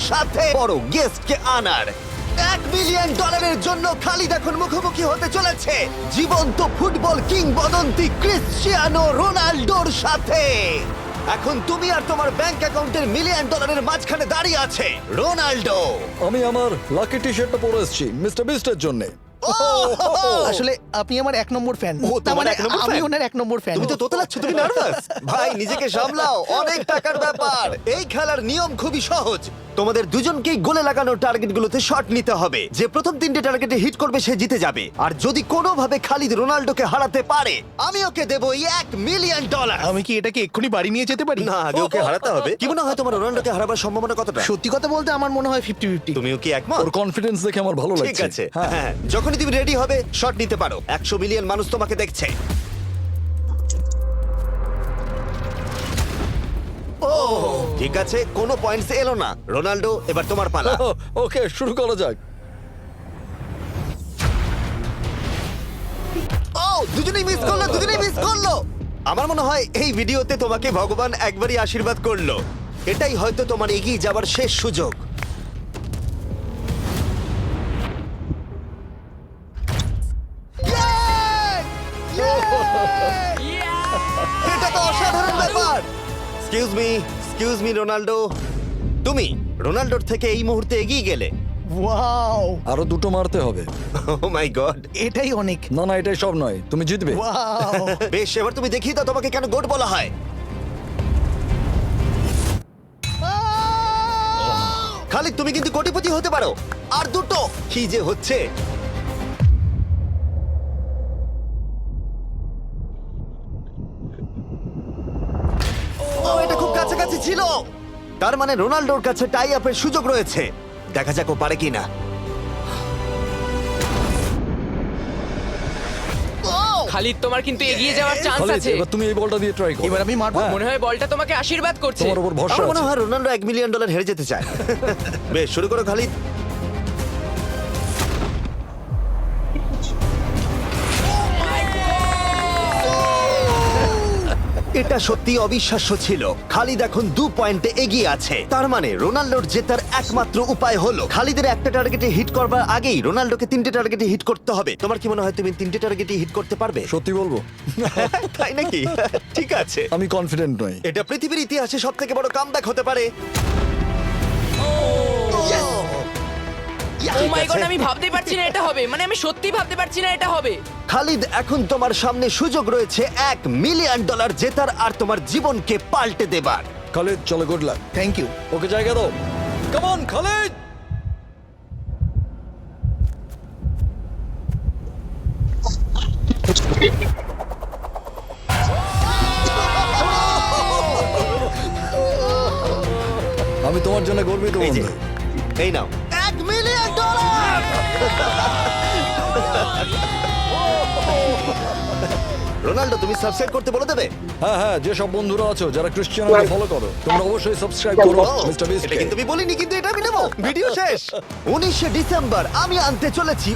সাথে বড় গেস্টকে আনার। $1 মিলিয়ন জন্য খালিদ এখন মুখোমুখি হতে চলেছে জীবন্ত ফুটবল কিংবদন্তি ক্রিশ্চিয়ানো রোনাল্ডোর সাথে। এখন তুমি আর তোমার ব্যাংক অ্যাকাউন্টের $1 মিলিয়ন মাঝখানে দাঁড়িয়ে আছে রোনাল্ডো। আমি আমার লাকি টি শার্টটা পরে এসেছি মিস্টার বিস্টের জন্য। আসলে আপনি আমার 1 নম্বর ফ্যান। ও, তোমার এক নম্বর আমি fan? ওনার 1 নম্বর ফ্যান। তুমি তো তোতলাচ্ছ, তুমি নার্ভাস। ভাই নিজেকে সামলাও, অনেক টাকার ব্যাপার। এই খেলার নিয়ম খুবই সহজ। তোমাদের দুজনকেই গোলে লাগানো টার্গেটগুলোতে শট নিতে হবে। যে প্রথম 3টে টার্গেটে হিট করবে সে জিতে যাবে। আর যদি কোনোভাবে খালিদ রোনাল্ডোকে হারাতে পারে আমি ওকে দেবো $1 মিলিয়ন। আমি কি এটাকে এক্ষুনি বাড়ি নিয়ে যেতে পারি? না, আগে ওকে হারাতে হবে। কি মনে হয় তোমার রোনাল্ডোকে হারাবার সম্ভাবনা কতটা? সত্যি কথা বলতে আমার মনে হয় 50-50। তুমিও কি একমত? ওর কনফিডেন্স দেখে আমার ভালো লাগছে। ঠিক আছে, হ্যাঁ। হ্যাঁ, যখনই তুমি রেডি হবে শট নিতে পারো। 100 মিলিয়ন মানুষ তোমাকে দেখছে। ও ঠিক আছে, কোনো পয়েন্টস এলো না। রোনাল্ডো, এবার তোমার পালা। ওকে, শুরু করা যাক। ও দুজনেই মিস করলো, দুজনেই মিস করলো। আমার মনে হয় এই ভিডিওতে তোমাকে ভগবান একবারই আশীর্বাদ করলো। এটাই হয়তো তোমার এগিয়ে যাবার শেষ সুযোগ। এটা তো অসাধারণ ব্যাপার। এক্সকিউজ মি রোনাল্ডো, তুমি রোনাল্ডোর থেকে এই মুহূর্তে এগিয়ে গেলে। ওয়াও, আরো দুটো মারতে হবে। ও মাই গড। এটাই অনেক। না না, এটাই সব নয়, তুমি জিতবে। ওয়াও। বেশ, এবার তুমি দেখিয়ে দাও তোমাকে কেন গোট বলা হয়। খালিদ, তুমি কিন্তু কোটিপতি হতে পারো। আর দুটো। কি যে হচ্ছে। ও, এটা খুব কাছাকাছি ছিল। তার মানে রোনাল্ডোর কাছে টাই আপের সুযোগ রয়েছে। দেখা যাক ও পারে কিনা। খালিদ, তোমার কিন্তু এগিয়ে যাওয়ার চান্স খালিদ, আছে। এবার তুমি এই বলটা দিয়ে ট্রাই করো। এবার আমি মারবো। হ্যাঁ, মনে হয় বলটা তোমাকে আশীর্বাদ করছে। তোমার উপর ভরসা আমার মনে আছে। হয় রোনাল্ডো $1 মিলিয়ন হেরে যেতে চায়। বেশ, শুরু করো খালিদ। এটা সত্যি অবিশ্বাস্য ছিল। খালিদ এখন 2 পয়েন্টে এগিয়ে আছে। তার মানে রোনাল্ডোর জেতার একমাত্র উপায় হলো খালিদের একটা টার্গেটে হিট করবার আগেই রোনাল্ডোকে 3টে টার্গেটে হিট করতে হবে। তোমার কি মনে হয় তুমি 3টে টার্গেটে হিট করতে পারবে? সত্যি বলবো, তাই নাকি? ঠিক আছে। আমি কনফিডেন্ট নই। এটা পৃথিবীর ইতিহাসে সবথেকে বড় কামব্যাক হতে পারে। ও মাই ঠিক গড, আছে। আমি ভাবতেই পারছি না এটা হবে। মানে আমি সত্যি ভাবতে পারছি না এটা হবে। খালিদ, এখন তোমার সামনে সুযোগ রয়েছে $1 মিলিয়ন জেতার আর তোমার জীবনকে পাল্টে দেবার। খালিদ, চলো, good luck. Thank you. Okay জায়গা দাও। Come on Khalid. আমি তোমার জন্য গর্বিত এই যে, বন্ধু। এই নাও $1 মিলিয়ন। রোনাল্ডো, তুমি সাবস্ক্রাইব করতে বলে দেবে? হ্যাঁ হ্যাঁ, যে সব বন্ধুরা আছো যারা ক্রিশ্চিয়ানোকে ফলো করো, তোমরা অবশ্যই সাবস্ক্রাইব করো ও, মিস্টার বিস্ট। এটা কিন্তু আমি বলিনি, কিন্তু এটা আমি নেবো। ভিডিও শেষ। 19শে ডিসেম্বর আমি আনতে চলেছি